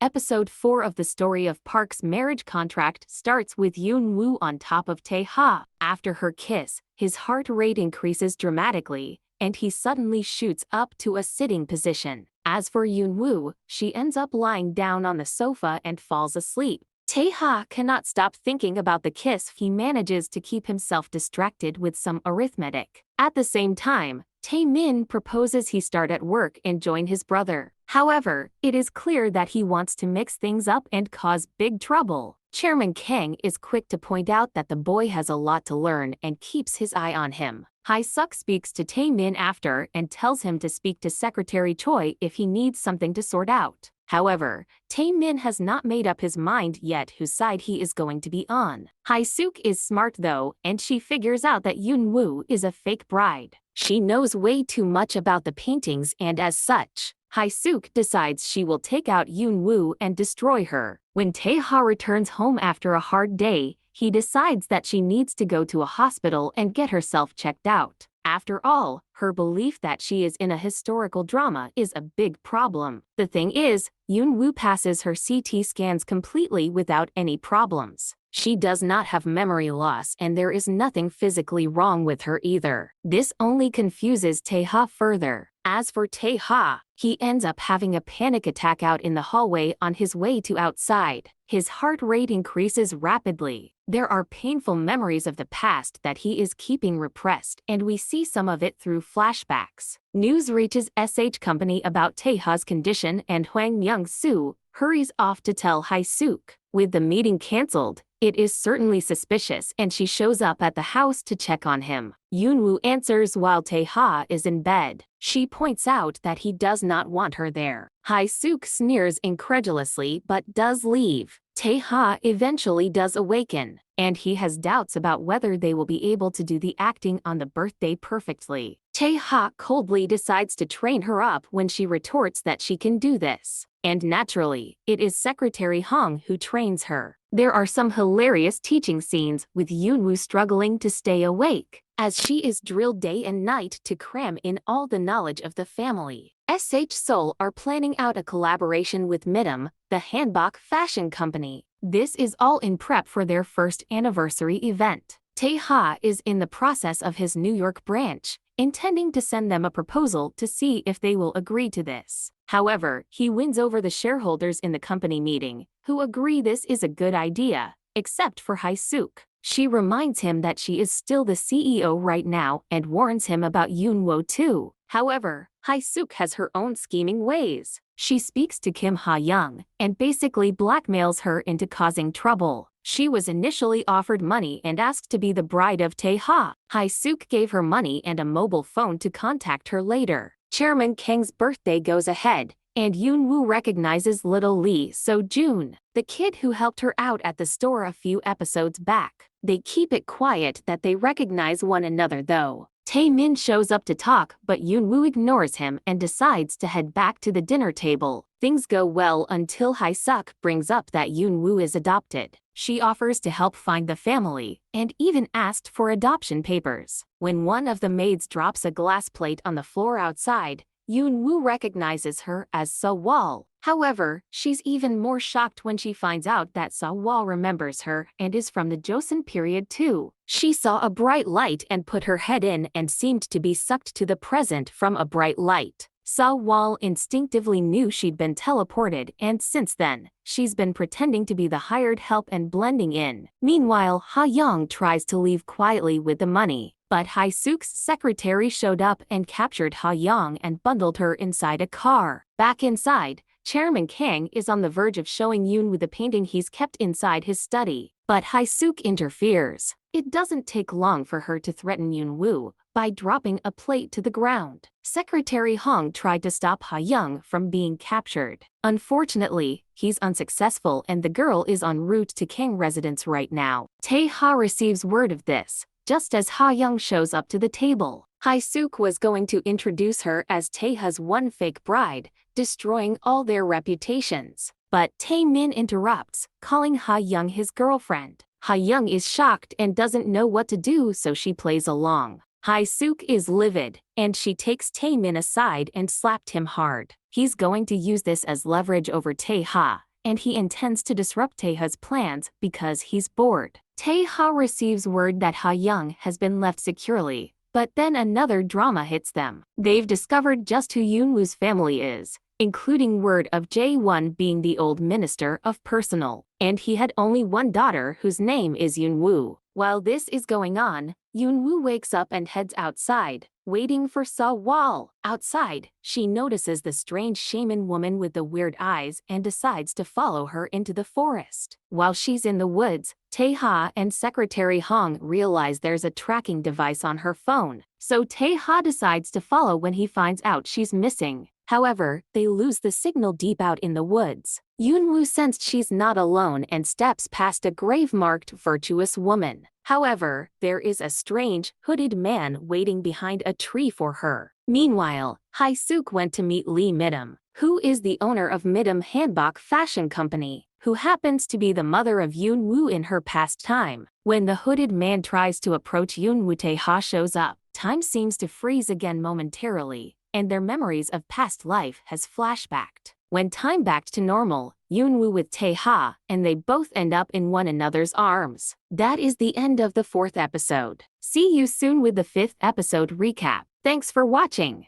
Episode 4 of the story of Park's marriage contract starts with Yoon-woo on top of Tae-ha. After her kiss, his heart rate increases dramatically, and he suddenly shoots up to a sitting position. As for Yoon-woo, she ends up lying down on the sofa and falls asleep. Tae-ha cannot stop thinking about the kiss. He manages to keep himself distracted with some arithmetic. At the same time, Tae-min proposes he start at work and join his brother. However, it is clear that he wants to mix things up and cause big trouble. Chairman Kang is quick to point out that the boy has a lot to learn and keeps his eye on him. Hae-suk speaks to Tae-min after and tells him to speak to Secretary Choi if he needs something to sort out. However, Tae-min has not made up his mind yet whose side he is going to be on. Hae-suk is smart though, and she figures out that Yoon-woo is a fake bride. She knows way too much about the paintings, and as such, Hae-suk decides she will take out Yoon-woo and destroy her. When Tae-ha returns home after a hard day, he decides that she needs to go to a hospital and get herself checked out. After all, her belief that she is in a historical drama is a big problem. The thing is, Yoon-woo passes her CT scans completely without any problems. She does not have memory loss and there is nothing physically wrong with her either. This only confuses Tae-ha further. As for Tae-ha, he ends up having a panic attack out in the hallway on his way to outside. His heart rate increases rapidly. There are painful memories of the past that he is keeping repressed, and we see some of it through flashbacks. News reaches SH Company about Tae-ha's condition, and Hwang Myung-soo hurries off to tell Hae-suk. With the meeting cancelled, it is certainly suspicious, and she shows up at the house to check on him. Yoon-woo answers while Tae-ha is in bed. She points out that he does not want her there. Hae-suk sneers incredulously but does leave. Tae-ha eventually does awaken, and he has doubts about whether they will be able to do the acting on the birthday perfectly. Tae-ha coldly decides to train her up when she retorts that she can do this. And naturally, it is Secretary Hong who trains her. There are some hilarious teaching scenes with Yoon-woo struggling to stay awake, as she is drilled day and night to cram in all the knowledge of the family. SH Seoul are planning out a collaboration with Midam, the hanbok fashion company. This is all in prep for their first anniversary event. Tae-ha is in the process of his New York branch, intending to send them a proposal to see if they will agree to this. However, he wins over the shareholders in the company meeting, who agree this is a good idea, except for Hae-suk. She reminds him that she is still the CEO right now and warns him about Yoon-woo too. However, Hae-suk has her own scheming ways. She speaks to Kim Ha-young and basically blackmails her into causing trouble. She was initially offered money and asked to be the bride of Tae-ha. Hae-suk gave her money and a mobile phone to contact her later. Chairman Kang's birthday goes ahead, and Yoon-woo recognizes little Lee So-jun, the kid who helped her out at the store a few episodes back. They keep it quiet that they recognize one another though. Tae-min shows up to talk, but Yoon-woo ignores him and decides to head back to the dinner table. Things go well until Hae-suk brings up that Yoon-woo is adopted. She offers to help find the family, and even asked for adoption papers. When one of the maids drops a glass plate on the floor outside, Yoon-woo recognizes her as Seo-wol. However, she's even more shocked when she finds out that Seo-wol remembers her and is from the Joseon period too. She saw a bright light and put her head in and seemed to be sucked to the present from a bright light. Seo-wol instinctively knew she'd been teleported, and since then, she's been pretending to be the hired help and blending in. Meanwhile, Ha-young tries to leave quietly with the money, but Hae-suk's secretary showed up and captured Ha-young and bundled her inside a car. Back inside, Chairman Kang is on the verge of showing Yoon with the painting he's kept inside his study, but Hae-suk interferes. It doesn't take long for her to threaten Yoon-woo by dropping a plate to the ground. Secretary Hong tried to stop Ha-young from being captured. Unfortunately, he's unsuccessful and the girl is en route to Kang residence right now. Tae-ha receives word of this, just as Ha-young shows up to the table. Hae-suk was going to introduce her as Tae-ha's one fake bride, destroying all their reputations. But Tae-min interrupts, calling Ha-young his girlfriend. Ha-young is shocked and doesn't know what to do, so she plays along. Hae-suk is livid, and she takes Tae-min aside and slapped him hard. He's going to use this as leverage over Tae-ha, and he intends to disrupt Taeha's plans because he's bored. Taeha receives word that Ha Young has been left securely, but then another drama hits them. They've discovered just who Yoonwoo's family is, including word of Jae-won being the old minister of personnel, and he had only one daughter whose name is Yoonwoo. While this is going on, Yoonwoo wakes up and heads outside, waiting for Seo-wol. Outside, she notices the strange shaman woman with the weird eyes and decides to follow her into the forest. While she's in the woods, Taeha and Secretary Hong realize there's a tracking device on her phone, so Taeha decides to follow when he finds out she's missing. However, they lose the signal deep out in the woods. Yoonwoo sensed she's not alone and steps past a grave-marked virtuous woman. However, there is a strange, hooded man waiting behind a tree for her. Meanwhile, Hae-suk went to meet Lee Midam, who is the owner of Midam Hanbok Fashion Company, who happens to be the mother of Yoonwoo in her past time. When the hooded man tries to approach Yoonwoo, Taeha shows up. Time seems to freeze again momentarily, and their memories of past life has flashbacked. When time backed to normal, Yoonwoo with Taeha, and they both end up in one another's arms. That is the end of the 4th episode. See you soon with the 5th episode recap. Thanks for watching.